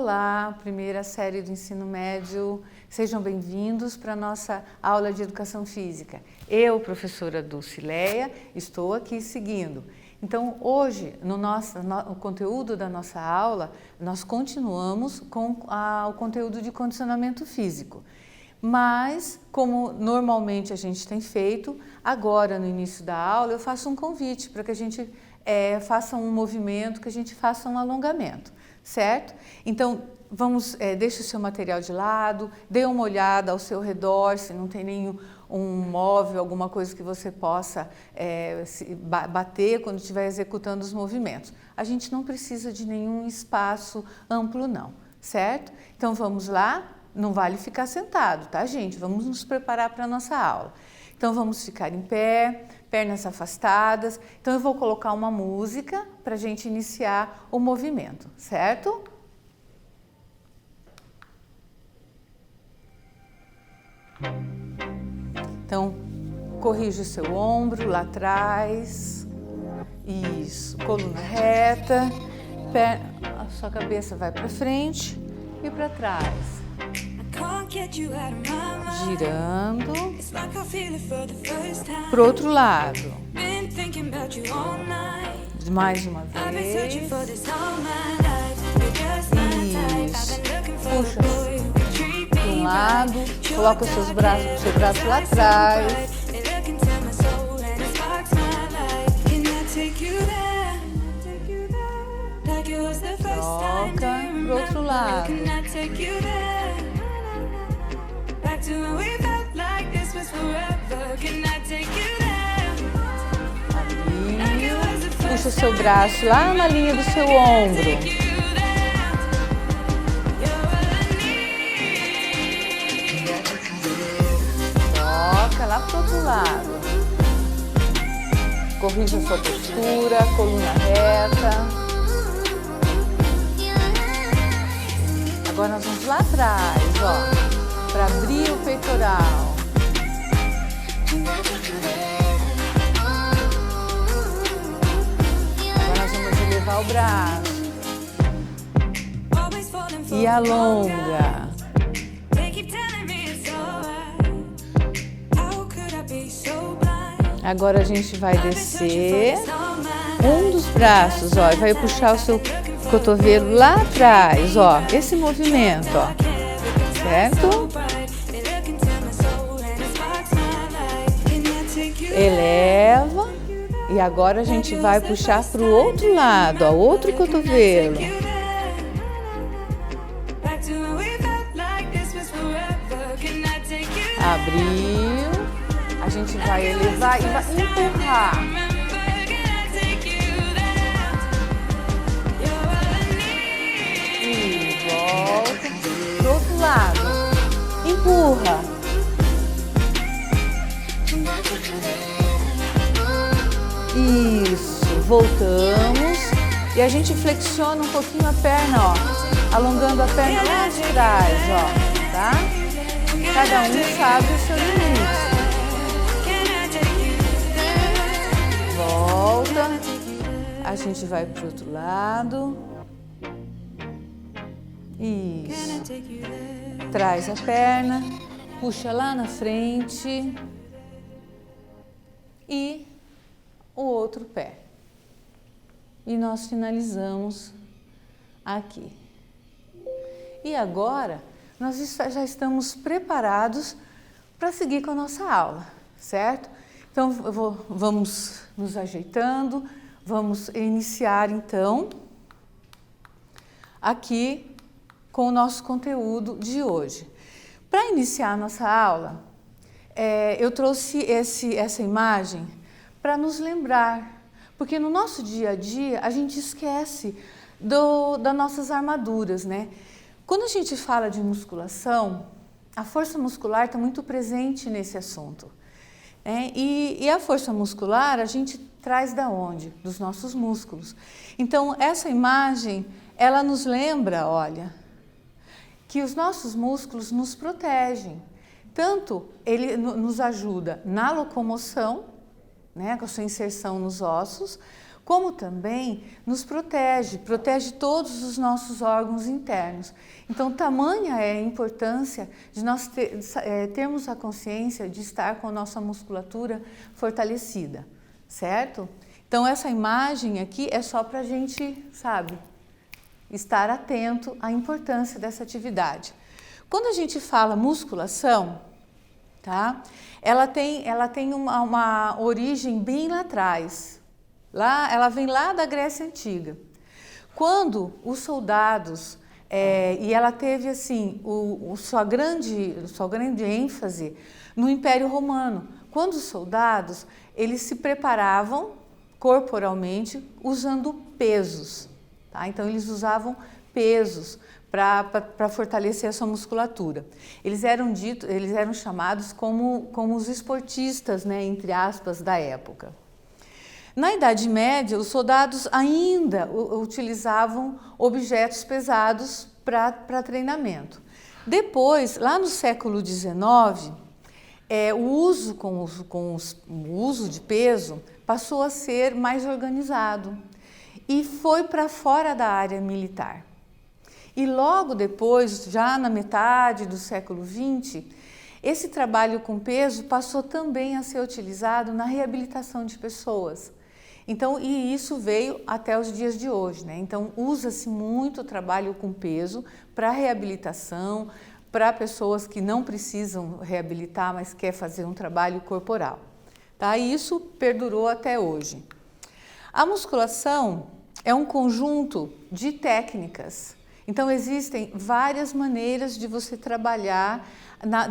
Olá, primeira série do ensino médio, sejam bem-vindos para a nossa aula de educação física. Eu, professora Dulcileia, estou aqui seguindo. Então, hoje, no conteúdo da nossa aula, nós continuamos com o conteúdo de condicionamento físico. Mas, como normalmente a gente tem feito, agora no início da aula eu faço um convite para que a gente faça um movimento, que a gente faça um alongamento, certo? Então, deixe o seu material de lado, dê uma olhada ao seu redor, se não tem nenhum móvel, alguma coisa que você possa bater quando estiver executando os movimentos. A gente não precisa de nenhum espaço amplo não, certo? Então vamos lá, não vale ficar sentado, tá gente? Vamos nos preparar para a nossa aula. Então vamos ficar em pé, pernas afastadas. Então eu vou colocar uma música para a gente iniciar o movimento, certo? Então, corrija o seu ombro lá atrás, isso, coluna reta, a sua cabeça vai para frente e para trás, girando, para o outro lado, mais uma vez, isso, puxa para um lado, coloca o seu braço lá atrás, troca para o outro lado, puxa o seu braço lá na linha do seu ombro. Lá para o outro lado. Corrija a sua postura, coluna reta. Agora nós vamos lá atrás, ó, para abrir o peitoral. Agora nós vamos elevar o braço. E alonga. Agora a gente vai descer um dos braços, ó, e vai puxar o seu cotovelo lá atrás, ó, esse movimento, ó, certo? Eleva e agora a gente vai puxar para o outro lado, ó, outro cotovelo. Abriu. A gente vai elevar e vai empurrar. E volta pro outro lado. Empurra. Isso. Voltamos. E a gente flexiona um pouquinho a perna, ó. Alongando a perna lá de trás, ó. Tá? Cada um sabe o seu limite. Volta, a gente vai para o outro lado, isso, traz a perna, puxa lá na frente e o outro pé. E nós finalizamos aqui. E agora, nós já estamos preparados para seguir com a nossa aula, certo? Então, vamos nos ajeitando, vamos iniciar então aqui com o nosso conteúdo de hoje. Para iniciar a nossa aula, eu trouxe essa imagem para nos lembrar, porque no nosso dia a dia a gente esquece das nossas armaduras, né? Quando a gente fala de musculação, a força muscular está muito presente nesse assunto. E a força muscular a gente traz da onde? Dos nossos músculos. Então, essa imagem, ela nos lembra, olha, que os nossos músculos nos protegem. Tanto ele nos ajuda na locomoção, né, com a sua inserção nos ossos, como também nos protege todos os nossos órgãos internos. Então, tamanha é a importância de nós termos a consciência de estar com a nossa musculatura fortalecida, certo? Então, essa imagem aqui é só para a gente, sabe, estar atento à importância dessa atividade. Quando a gente fala musculação, tá? Ela tem uma origem bem lá atrás. Ela vem lá da Grécia Antiga. Quando os soldados, e ela teve assim, sua grande ênfase no Império Romano. Quando os soldados, eles se preparavam corporalmente usando pesos. Tá? Então, eles usavam pesos para fortalecer a sua musculatura. Eles eram chamados como os esportistas, né, entre aspas, da época. Na Idade Média, os soldados ainda utilizavam objetos pesados para treinamento. Depois, lá no século XIX, o uso de peso passou a ser mais organizado e foi para fora da área militar. E logo depois, já na metade do século XX, esse trabalho com peso passou também a ser utilizado na reabilitação de pessoas. Então, e isso veio até os dias de hoje, né? Então, usa-se muito o trabalho com peso para reabilitação, para pessoas que não precisam reabilitar, mas quer fazer um trabalho corporal. Tá? E isso perdurou até hoje. A musculação é um conjunto de técnicas. Então, existem várias maneiras de você trabalhar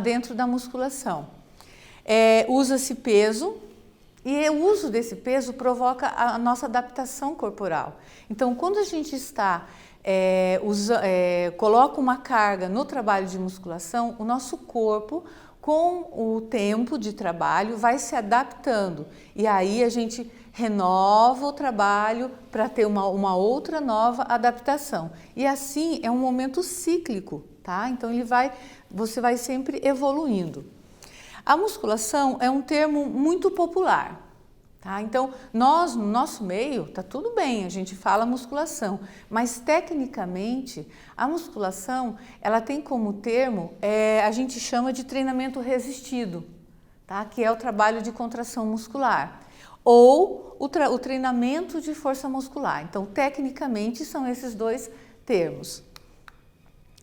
dentro da musculação. Usa-se peso e o uso desse peso provoca a nossa adaptação corporal. Então, quando a gente coloca uma carga no trabalho de musculação, o nosso corpo, com o tempo de trabalho, vai se adaptando. E aí a gente renova o trabalho para ter uma outra nova adaptação. E assim é um momento cíclico, tá? Então você vai sempre evoluindo. A musculação é um termo muito popular, tá? Então no nosso meio, tá tudo bem, a gente fala musculação, mas tecnicamente a musculação, ela tem como termo, a gente chama de treinamento resistido, tá? Que é o trabalho de contração muscular. Ou o treinamento de força muscular. Então, tecnicamente, são esses dois termos.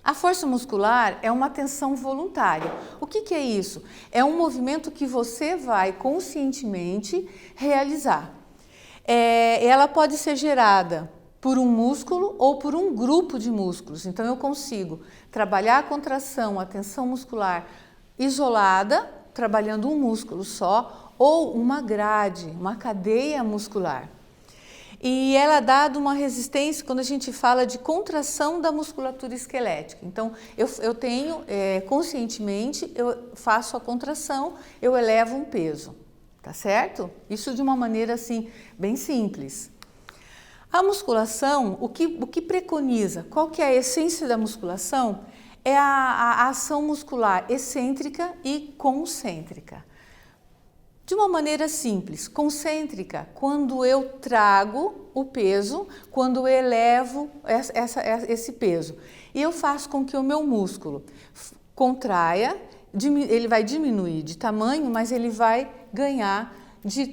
A força muscular é uma tensão voluntária. O que é isso? É um movimento que você vai conscientemente realizar. Ela pode ser gerada por um músculo ou por um grupo de músculos. Então, eu consigo trabalhar a contração, a tensão muscular isolada, trabalhando um músculo só, ou uma grade, uma cadeia muscular. E ela é dada uma resistência quando a gente fala de contração da musculatura esquelética. Então, eu tenho, conscientemente, eu faço a contração, eu elevo um peso, tá certo? Isso de uma maneira assim, bem simples. A musculação, o que preconiza? Qual que é a essência da musculação? É a ação muscular excêntrica e concêntrica. De uma maneira simples, concêntrica, quando eu trago o peso, quando eu elevo esse peso. E eu faço com que o meu músculo contraia, ele vai diminuir de tamanho, mas ele vai ganhar de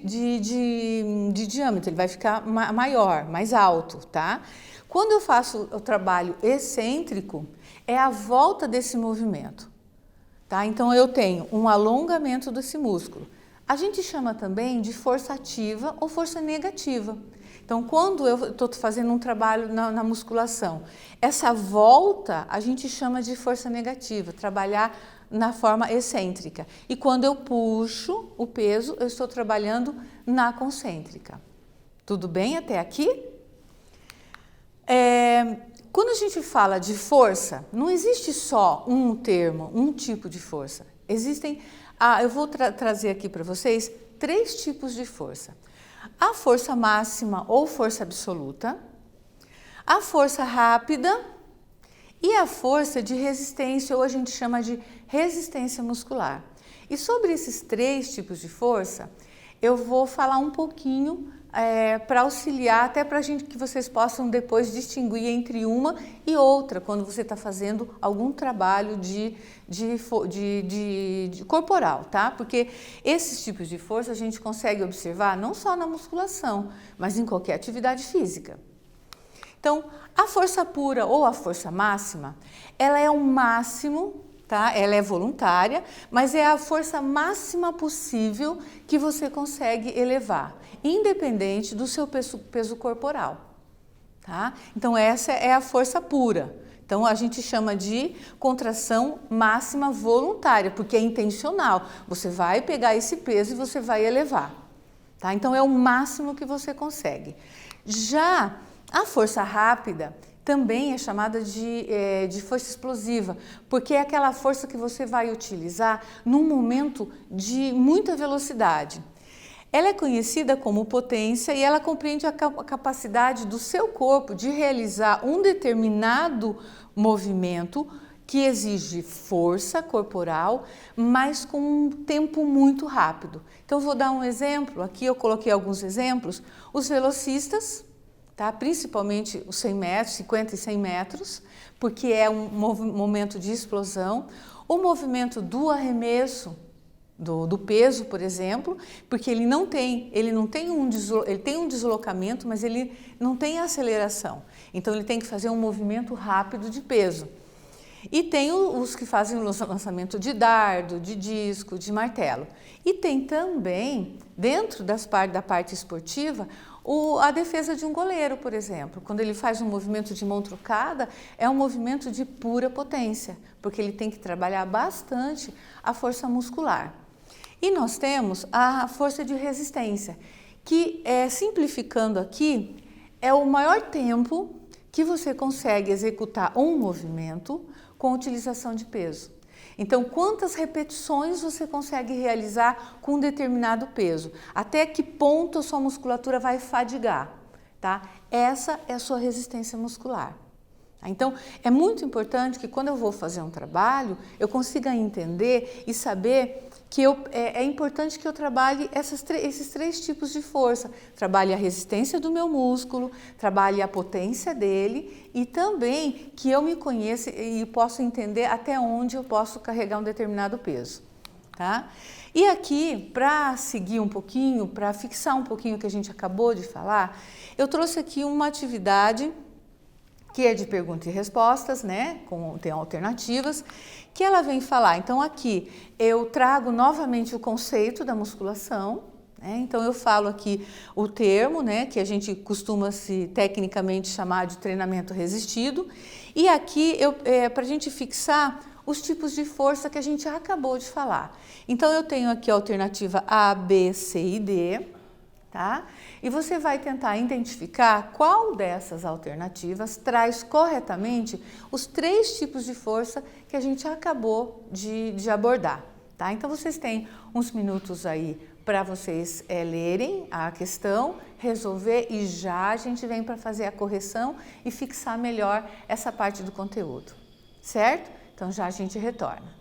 diâmetro, ele vai ficar maior, mais alto, tá? Quando eu faço o trabalho excêntrico, é a volta desse movimento, tá? Então, eu tenho um alongamento desse músculo. A gente chama também de força ativa ou força negativa. Então, quando eu estou fazendo um trabalho na musculação, essa volta a gente chama de força negativa, trabalhar na forma excêntrica. E quando eu puxo o peso, eu estou trabalhando na concêntrica. Tudo bem até aqui? Quando a gente fala de força, não existe só um termo, um tipo de força. Existem... eu vou trazer aqui para vocês 3 tipos de força. A força máxima ou força absoluta, a força rápida e a força de resistência, ou a gente chama de resistência muscular. E sobre esses 3 tipos de força, eu vou falar um pouquinho para auxiliar, até para que vocês possam depois distinguir entre uma e outra, quando você está fazendo algum trabalho de corporal, tá? Porque esses tipos de força a gente consegue observar não só na musculação, mas em qualquer atividade física. Então, a força pura ou a força máxima, ela é o máximo, tá? Ela é voluntária, mas é a força máxima possível que você consegue elevar, independente do seu peso corporal, tá? Então essa é a força pura. Então a gente chama de contração máxima voluntária, porque é intencional. Você vai pegar esse peso e você vai elevar, tá? Então é o máximo que você consegue. Já a força rápida também é chamada de força explosiva, porque é aquela força que você vai utilizar num momento de muita velocidade. Ela é conhecida como potência e ela compreende a capacidade do seu corpo de realizar um determinado movimento que exige força corporal, mas com um tempo muito rápido. Então, vou dar um exemplo. Aqui eu coloquei alguns exemplos. Os velocistas, tá? Principalmente os 100 metros, 50 e 100 metros, porque é um momento de explosão. O movimento do arremesso, do peso, por exemplo, porque ele tem um deslocamento, mas ele não tem aceleração. Então ele tem que fazer um movimento rápido de peso. E tem os que fazem o lançamento de dardo, de disco, de martelo. E tem também, dentro da parte esportiva, a defesa de um goleiro, por exemplo. Quando ele faz um movimento de mão trocada, é um movimento de pura potência, porque ele tem que trabalhar bastante a força muscular. E nós temos a força de resistência, que, simplificando aqui, é o maior tempo que você consegue executar um movimento com utilização de peso. Então, quantas repetições você consegue realizar com um determinado peso? Até que ponto a sua musculatura vai fadigar, tá? Essa é a sua resistência muscular. Então, é muito importante que quando eu vou fazer um trabalho, eu consiga entender e saber que é importante que eu trabalhe esses três tipos de força. Trabalhe a resistência do meu músculo, trabalhe a potência dele e também que eu me conheça e possa entender até onde eu posso carregar um determinado peso, tá? E aqui, para seguir um pouquinho, para fixar um pouquinho o que a gente acabou de falar, eu trouxe aqui uma atividade que é de perguntas e respostas, né? Tem alternativas, que ela vem falar. Então, aqui eu trago novamente o conceito da musculação, né? Então, eu falo aqui o termo, né? Que a gente costuma tecnicamente chamar de treinamento resistido. E aqui, para a gente fixar os tipos de força que a gente acabou de falar. Então, eu tenho aqui a alternativa A, B, C e D, tá? E você vai tentar identificar qual dessas alternativas traz corretamente os três tipos de força que a gente acabou de abordar, tá? Então, vocês têm uns minutos aí para vocês lerem a questão, resolver e já a gente vem para fazer a correção e fixar melhor essa parte do conteúdo, certo? Então, já a gente retorna.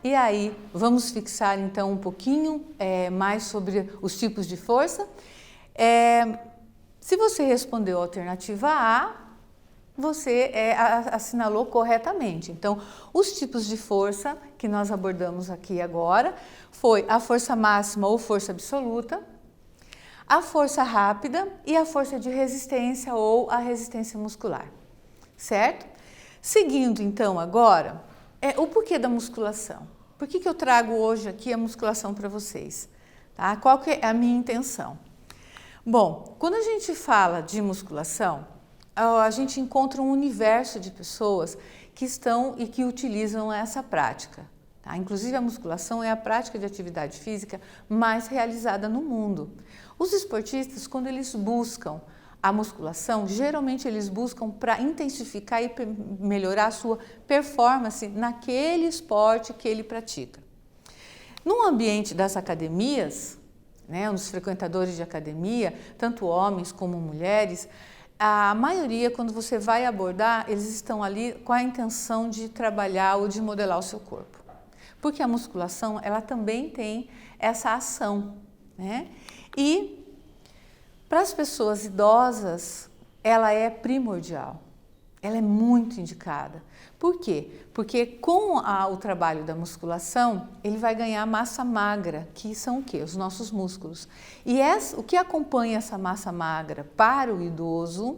E aí, vamos fixar então um pouquinho mais sobre os tipos de força. Se você respondeu a alternativa A, você assinalou corretamente. Então, os tipos de força que nós abordamos aqui agora foi a força máxima ou força absoluta, a força rápida e a força de resistência ou a resistência muscular, certo? Seguindo então agora, o porquê da musculação. Por que eu trago hoje aqui a musculação para vocês? Tá? Qual que é a minha intenção? Bom, quando a gente fala de musculação, a gente encontra um universo de pessoas que estão e que utilizam essa prática. Tá? Inclusive a musculação é a prática de atividade física mais realizada no mundo. Os esportistas, quando eles buscam a musculação, geralmente eles buscam para intensificar e melhorar a sua performance naquele esporte que ele pratica. No ambiente das academias, né, os frequentadores de academia, tanto homens como mulheres, a maioria, quando você vai abordar, eles estão ali com a intenção de trabalhar ou de modelar o seu corpo. Porque a musculação, ela também tem essa ação, né? E para as pessoas idosas, ela é primordial, ela é muito indicada. Por quê? Porque com o trabalho da musculação, ele vai ganhar massa magra, que são o quê? Os nossos músculos. E o que acompanha essa massa magra para o idoso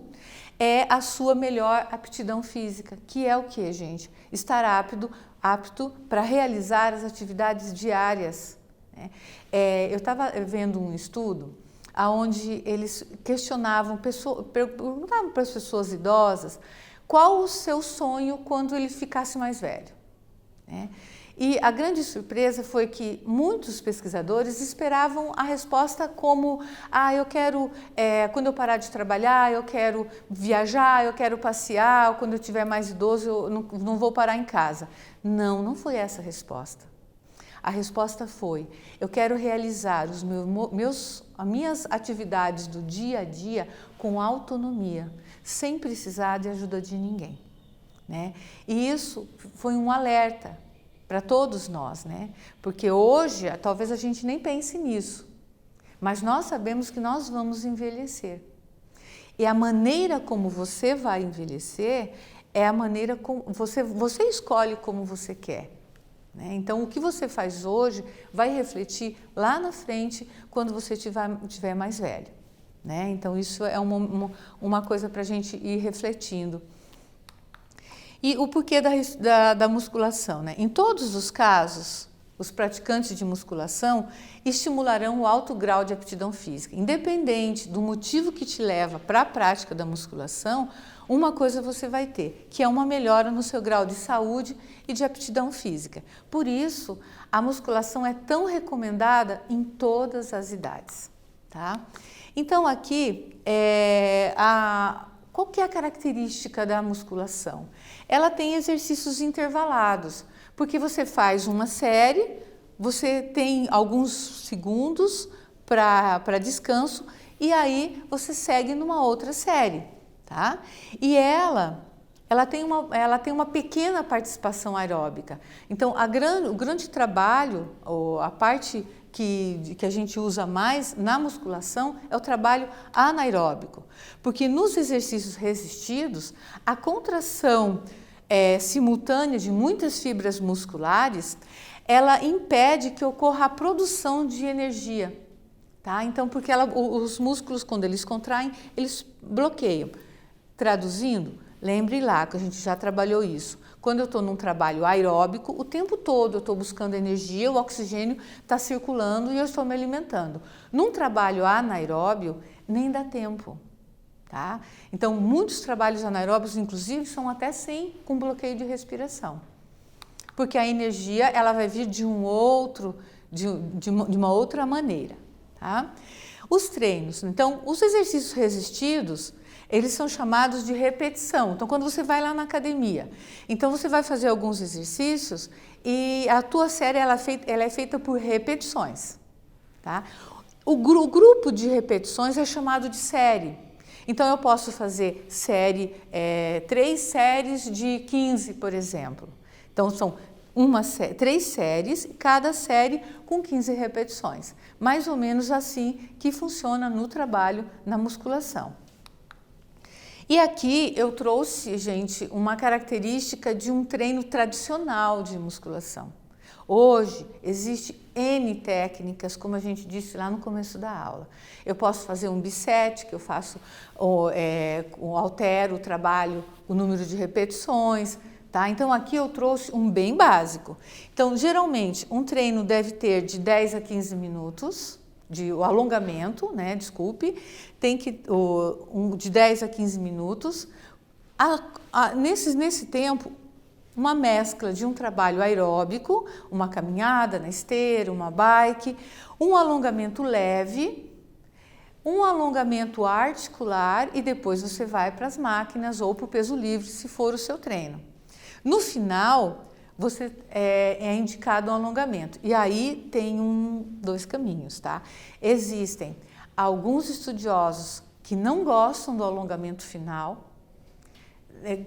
é a sua melhor aptidão física, que é o quê, gente? Estar apto para realizar as atividades diárias. Né? Eu estava vendo um estudo onde eles perguntavam para as pessoas idosas qual o seu sonho quando ele ficasse mais velho. Né? E a grande surpresa foi que muitos pesquisadores esperavam a resposta como eu quero, quando eu parar de trabalhar, eu quero viajar, eu quero passear, ou quando eu tiver mais idoso, eu não vou parar em casa. Não foi essa a resposta. A resposta foi, eu quero realizar as minhas atividades do dia a dia com autonomia, sem precisar de ajuda de ninguém. Né? E isso foi um alerta para todos nós, né? Porque hoje talvez a gente nem pense nisso, mas nós sabemos que nós vamos envelhecer. E a maneira como você vai envelhecer é a maneira como você escolhe como você quer. Né? Então, o que você faz hoje vai refletir lá na frente quando você tiver mais velho. Né? Então, isso é uma coisa para a gente ir refletindo. E o porquê da musculação? Né? Em todos os casos, os praticantes de musculação estimularão o alto grau de aptidão física. Independente do motivo que te leva para a prática da musculação, uma coisa você vai ter, que é uma melhora no seu grau de saúde e de aptidão física. Por isso, a musculação é tão recomendada em todas as idades. Tá? Então, aqui, qual que é a característica da musculação? Ela tem exercícios intervalados, porque você faz uma série, você tem alguns segundos para descanso e aí você segue numa outra série. Tá? E ela tem uma pequena participação aeróbica. Então, o grande trabalho, ou a parte que a gente usa mais na musculação é o trabalho anaeróbico. Porque nos exercícios resistidos, a contração simultânea de muitas fibras musculares, ela impede que ocorra a produção de energia. Tá? Então, porque os músculos, quando eles contraem, eles bloqueiam. Traduzindo, lembre lá que a gente já trabalhou isso. Quando eu estou num trabalho aeróbico, o tempo todo eu estou buscando energia, o oxigênio está circulando e eu estou me alimentando. Num trabalho anaeróbio, nem dá tempo. Tá? Então, muitos trabalhos anaeróbios, inclusive, são até com bloqueio de respiração. Porque a energia ela vai vir de uma outra maneira. Tá? Os treinos, então, os exercícios resistidos, eles são chamados de repetição. Então, quando você vai lá na academia, então você vai fazer alguns exercícios e a tua série ela é feita por repetições. Tá? O grupo de repetições é chamado de série. Então, eu posso fazer 3 séries de 15, por exemplo. Então, são 3 séries, cada série com 15 repetições. Mais ou menos assim que funciona no trabalho na musculação. E aqui eu trouxe, gente, uma característica de um treino tradicional de musculação. Hoje existe N técnicas, como a gente disse lá no começo da aula. Eu posso fazer um biset, que eu faço, altero, trabalho o número de repetições, tá? Então aqui eu trouxe um bem básico. Então geralmente um treino deve ter de 10 a 15 minutos, o alongamento, né? Desculpe, tem que de 10 a 15 minutos. Nesse tempo, uma mescla de um trabalho aeróbico, uma caminhada na esteira, uma bike, um alongamento leve, um alongamento articular e depois você vai para as máquinas ou para o peso livre, se for o seu treino. No final, você é indicado um alongamento. E aí tem 2 caminhos, tá? Existem alguns estudiosos que não gostam do alongamento final,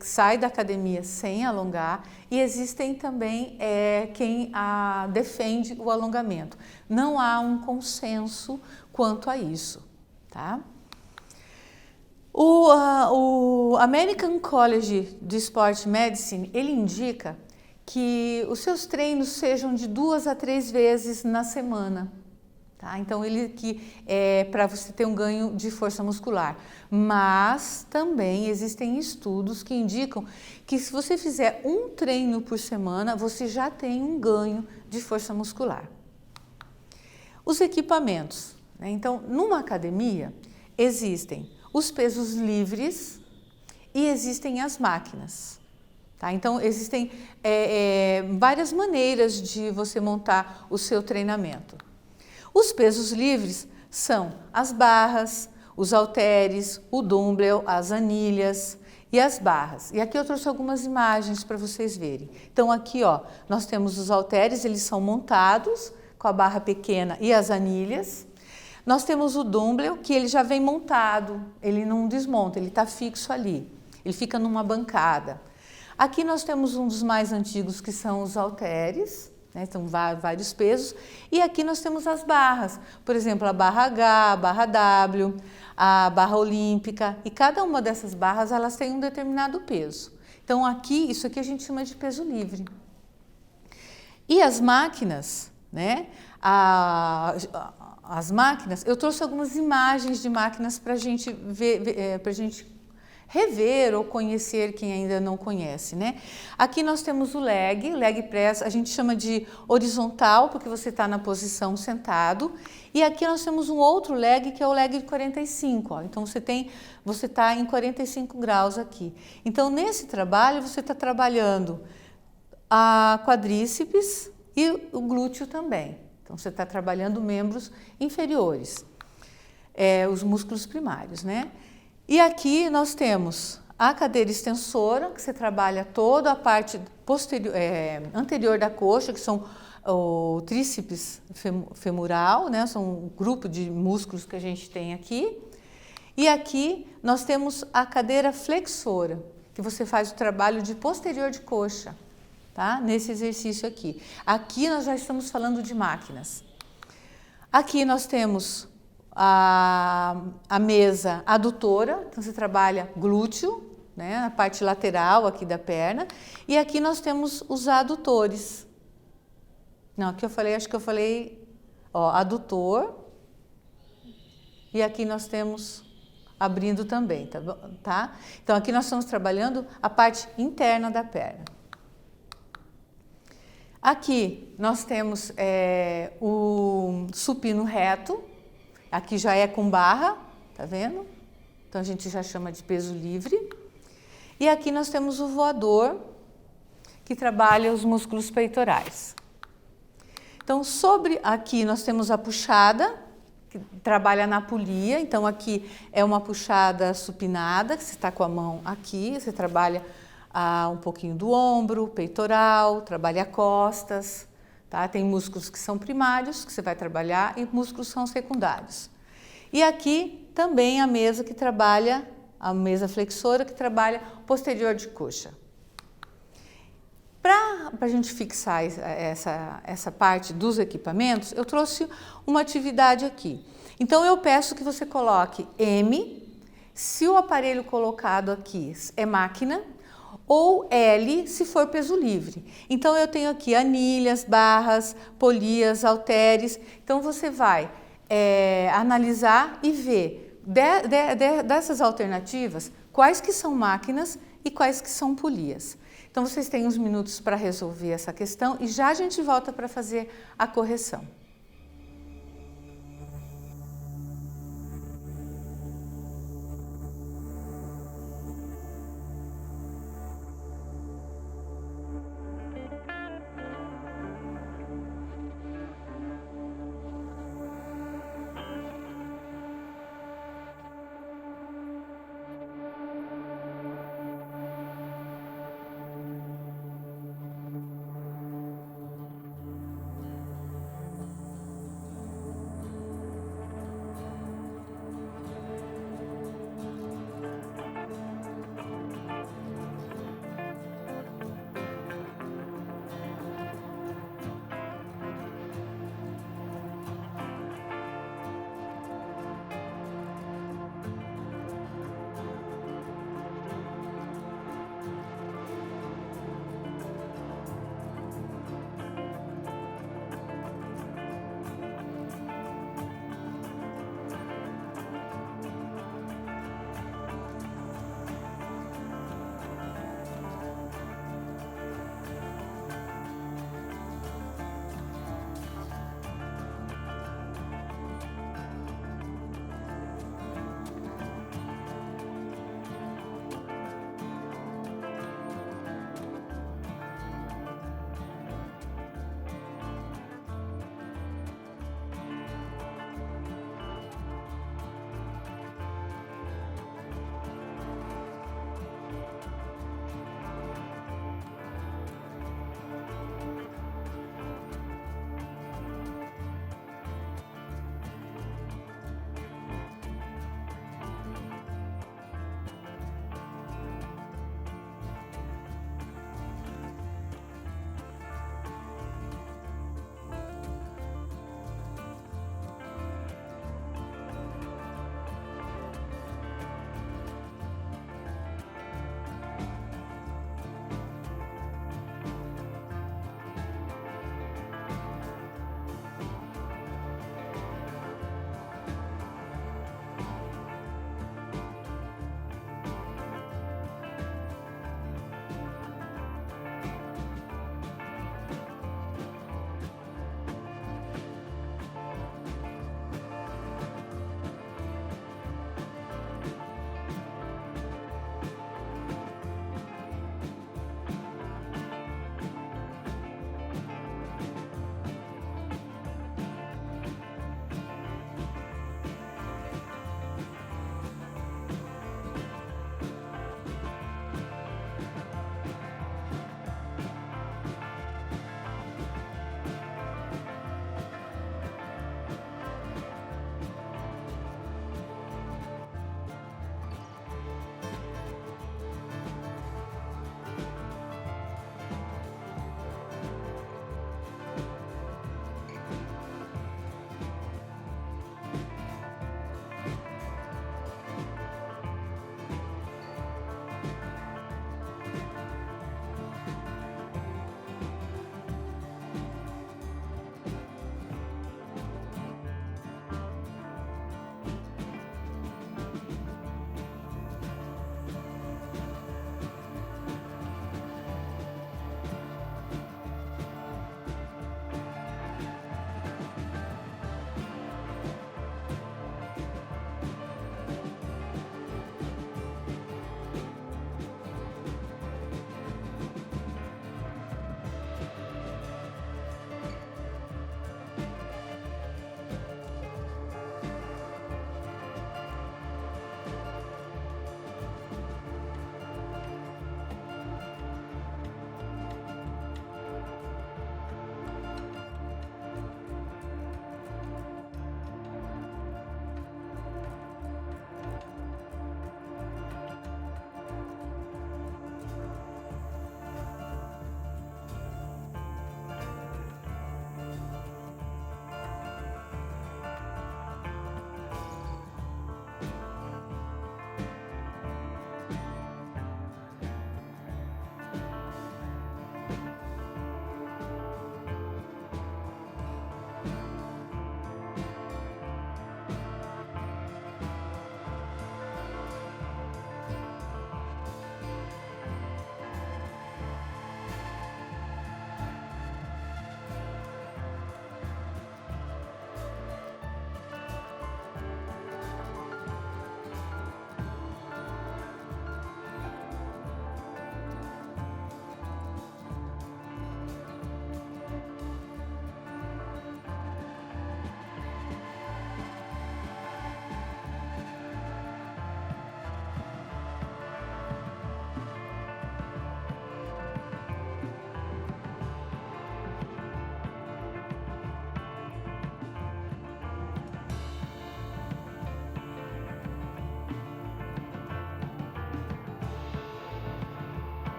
sai da academia sem alongar, e existem também quem defende o alongamento. Não há um consenso quanto a isso, tá? O American College of Sport Medicine, ele indica que os seus treinos sejam de 2 a 3 vezes na semana. Tá? Então, para você ter um ganho de força muscular. Mas também existem estudos que indicam que se você fizer um treino por semana, você já tem um ganho de força muscular. Os equipamentos, né? Então, numa academia, existem os pesos livres e existem as máquinas. Tá? Então, existem várias maneiras de você montar o seu treinamento. Os pesos livres são as barras, os halteres, o dumbbell, as anilhas e as barras. E aqui eu trouxe algumas imagens para vocês verem. Então aqui, ó, nós temos os halteres, eles são montados com a barra pequena e as anilhas. Nós temos o dumbbell, que ele já vem montado, ele não desmonta, ele está fixo ali, ele fica numa bancada. Aqui nós temos um dos mais antigos, que são os halteres, né? Então, vários pesos. E aqui nós temos as barras, por exemplo, a barra H, a barra W, a barra olímpica, e cada uma dessas barras, elas têm um determinado peso. Então, isso aqui a gente chama de peso livre. E as máquinas, né? As máquinas, eu trouxe algumas imagens de máquinas para a gente ver, para a gente rever ou conhecer quem ainda não conhece, né? Aqui nós temos o leg press, a gente chama de horizontal porque você está na posição sentado, e aqui nós temos um outro leg que é o leg de 45, ó. Então você está em 45 graus aqui. Então nesse trabalho você está trabalhando a quadríceps e o glúteo também. Então você está trabalhando membros inferiores, os músculos primários, né? E aqui nós temos a cadeira extensora, que você trabalha toda a parte anterior da coxa, que são o tríceps femoral, né? São um grupo de músculos que a gente tem aqui. E aqui nós temos a cadeira flexora, que você faz o trabalho de posterior de coxa, tá? Nesse exercício aqui. Aqui nós já estamos falando de máquinas. Aqui nós temos a mesa adutora, então você trabalha glúteo, né, na parte lateral aqui da perna, e aqui nós temos os adutores. Não, aqui acho que eu falei, ó, adutor, e aqui nós temos abrindo também, tá? Então aqui nós estamos trabalhando a parte interna da perna. Aqui nós temos o supino reto. Aqui já é com barra, tá vendo? Então a gente já chama de peso livre. E aqui nós temos o voador, que trabalha os músculos peitorais. Então aqui nós temos a puxada, que trabalha na polia. Então aqui é uma puxada supinada, que você está com a mão aqui, você trabalha um pouquinho do ombro, peitoral, trabalha costas. Tá? Tem músculos que são primários, que você vai trabalhar, e músculos que são secundários. E aqui também a mesa flexora, que trabalha posterior de coxa. Para a gente fixar essa parte dos equipamentos, eu trouxe uma atividade aqui. Então, eu peço que você coloque M, se o aparelho colocado aqui é máquina, ou L, se for peso livre. Então, eu tenho aqui anilhas, barras, polias, halteres. Então, você vai analisar e ver dessas alternativas quais que são máquinas e quais que são polias. Então, vocês têm uns minutos para resolver essa questão e já a gente volta para fazer a correção.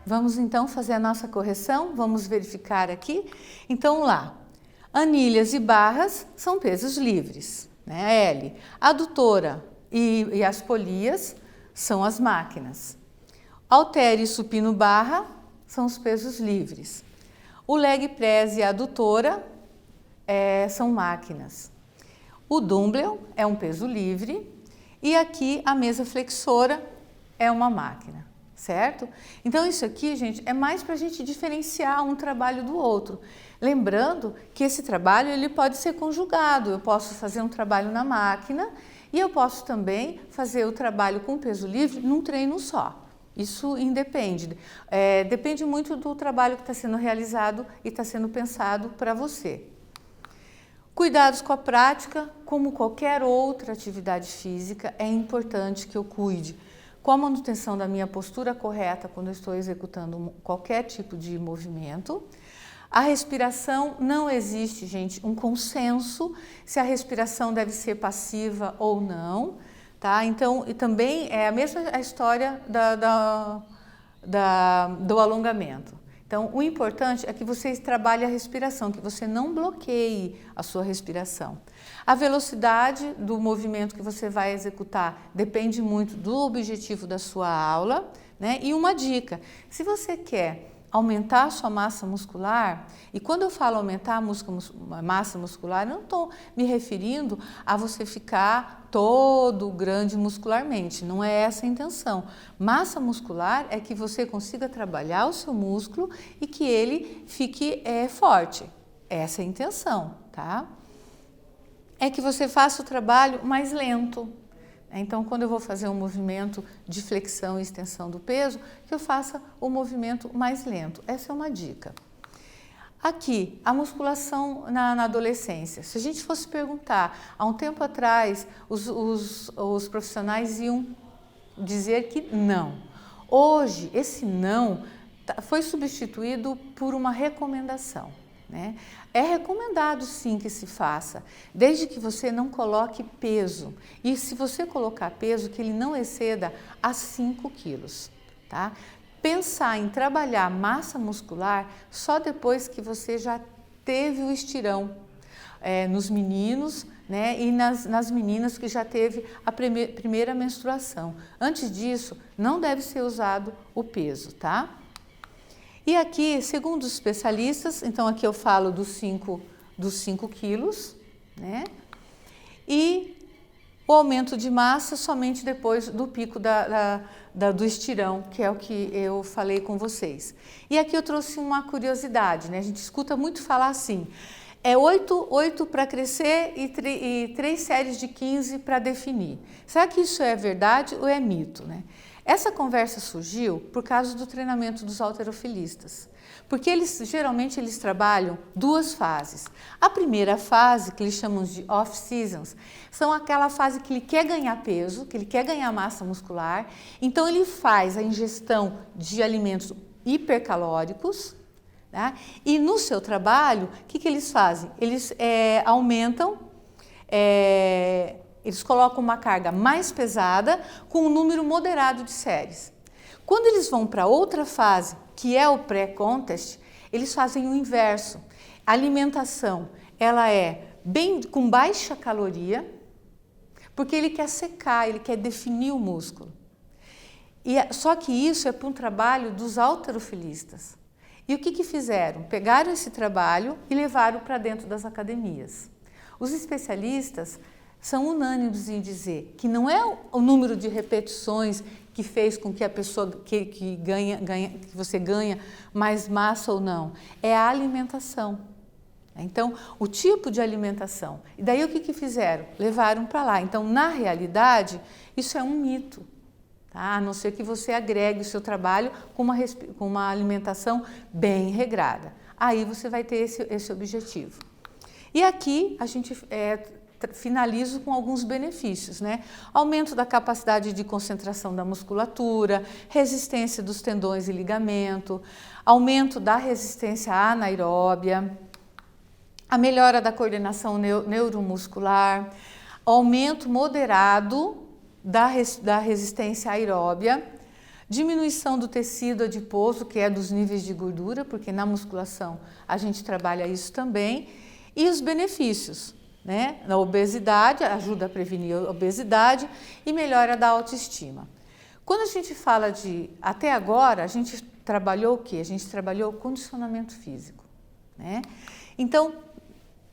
Vamos então fazer a nossa correção, vamos verificar aqui. Então lá, anilhas e barras são pesos livres, né? L. Adutora e as polias são as máquinas. Halter e supino barra são os pesos livres. O leg press e a adutora são máquinas. O dumbbell é um peso livre e aqui a mesa flexora é uma máquina, certo? Então isso aqui, gente, é mais para a gente diferenciar um trabalho do outro. Lembrando que esse trabalho ele pode ser conjugado, eu posso fazer um trabalho na máquina e eu posso também fazer o trabalho com peso livre num treino só. Isso independe, depende muito do trabalho que está sendo realizado e está sendo pensado para você. Cuidados com a prática, como qualquer outra atividade física, é importante que eu cuide com a manutenção da minha postura correta quando eu estou executando qualquer tipo de movimento. A respiração, não existe, gente, um consenso se a respiração deve ser passiva ou não. Tá? Então, e também é a mesma história do alongamento. Então, o importante é que você trabalhe a respiração, que você não bloqueie a sua respiração. A velocidade do movimento que você vai executar depende muito do objetivo da sua aula, né? E uma dica, se você quer aumentar a sua massa muscular, e quando eu falo aumentar a massa muscular, eu não estou me referindo a você ficar todo grande muscularmente, não é essa a intenção. Massa muscular é que você consiga trabalhar o seu músculo e que ele fique forte, essa é a intenção, tá? É que você faça o trabalho mais lento. Então, quando eu vou fazer um movimento de flexão e extensão do peso, que eu faça o movimento mais lento. Essa é uma dica. Aqui, a musculação na adolescência. Se a gente fosse perguntar, há um tempo atrás, os profissionais iam dizer que não. Hoje, esse não foi substituído por uma recomendação, né? É recomendado sim que se faça, desde que você não coloque peso. E se você colocar peso, que ele não exceda a 5 quilos, tá? Pensar em trabalhar massa muscular só depois que você já teve o estirão nos meninos, né? E nas meninas que já teve a primeira menstruação. Antes disso, não deve ser usado o peso, tá? E aqui, segundo os especialistas, então aqui eu falo dos 5 quilos, né? E o aumento de massa somente depois do pico do estirão, que é o que eu falei com vocês. E aqui eu trouxe uma curiosidade, né? A gente escuta muito falar assim, 8 para crescer e 3 séries de 15 para definir. Será que isso é verdade ou é mito, né? Essa conversa surgiu por causa do treinamento dos halterofilistas, porque geralmente eles trabalham 2 fases. A primeira fase, que eles chamam de off-seasons, são aquela fase que ele quer ganhar peso, que ele quer ganhar massa muscular, então ele faz a ingestão de alimentos hipercalóricos, tá? E no seu trabalho, o que eles fazem? Eles aumentam... Eles colocam uma carga mais pesada com um número moderado de séries. Quando eles vão para outra fase, que é o pré-contest, eles fazem o inverso. A alimentação, ela é com baixa caloria, porque ele quer secar, ele quer definir o músculo. Só que isso é para um trabalho dos halterofilistas. E o que fizeram? Pegaram esse trabalho e levaram para dentro das academias. Os especialistas são unânimes em dizer que não é o número de repetições que fez com que a pessoa que você ganha mais massa ou não, é a alimentação. Então, o tipo de alimentação. E daí o que fizeram? Levaram para lá. Então, na realidade, isso é um mito, tá? A não ser que você agregue o seu trabalho com uma alimentação bem regrada. Aí você vai ter esse objetivo. E aqui a gente finalizo com alguns benefícios, né? Aumento da capacidade de concentração da musculatura, resistência dos tendões e ligamento, aumento da resistência anaeróbia, a melhora da coordenação neuromuscular, aumento moderado da resistência aeróbia, Diminuição do tecido adiposo, que é dos níveis de gordura, porque na musculação a gente trabalha isso também. E os benefícios, né? Na obesidade, ajuda a prevenir a obesidade e melhora da autoestima. Quando a gente fala até agora, a gente trabalhou o quê? A gente trabalhou o condicionamento físico, né? Então,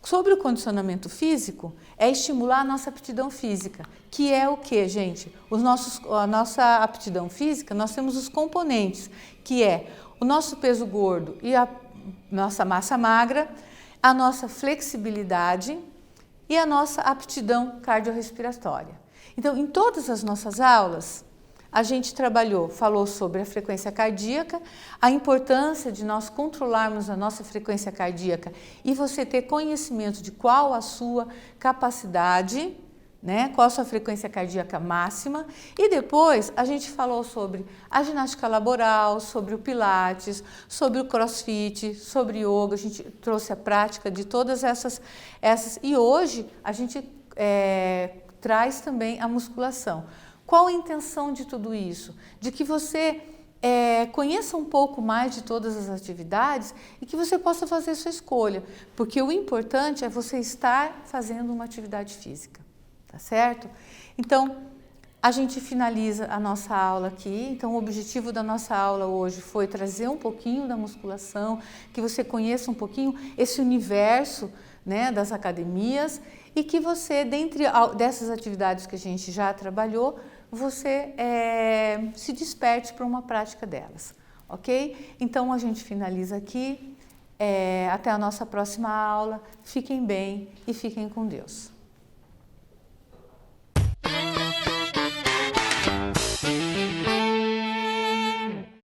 sobre o condicionamento físico, é estimular a nossa aptidão física, que é o que, gente? A nossa aptidão física, nós temos os componentes, que é o nosso peso gordo e a nossa massa magra, a nossa flexibilidade e a nossa aptidão cardiorrespiratória. Então, em todas as nossas aulas, a gente falou sobre a frequência cardíaca, a importância de nós controlarmos a nossa frequência cardíaca e você ter conhecimento de qual a sua capacidade, né? Qual a sua frequência cardíaca máxima. E depois a gente falou sobre a ginástica laboral, sobre o pilates, sobre o crossfit, sobre yoga. A gente trouxe a prática de todas essas e hoje a gente traz também a musculação. Qual a intenção de tudo isso? De que você conheça um pouco mais de todas as atividades e que você possa fazer a sua escolha, porque o importante é você estar fazendo uma atividade física, tá certo? Então, a gente finaliza a nossa aula aqui. Então, o objetivo da nossa aula hoje foi trazer um pouquinho da musculação, que você conheça um pouquinho esse universo, né, das academias e que você, dentre dessas atividades que a gente já trabalhou, você se desperte para uma prática delas, ok? Então, a gente finaliza aqui. Até a nossa próxima aula. Fiquem bem e fiquem com Deus.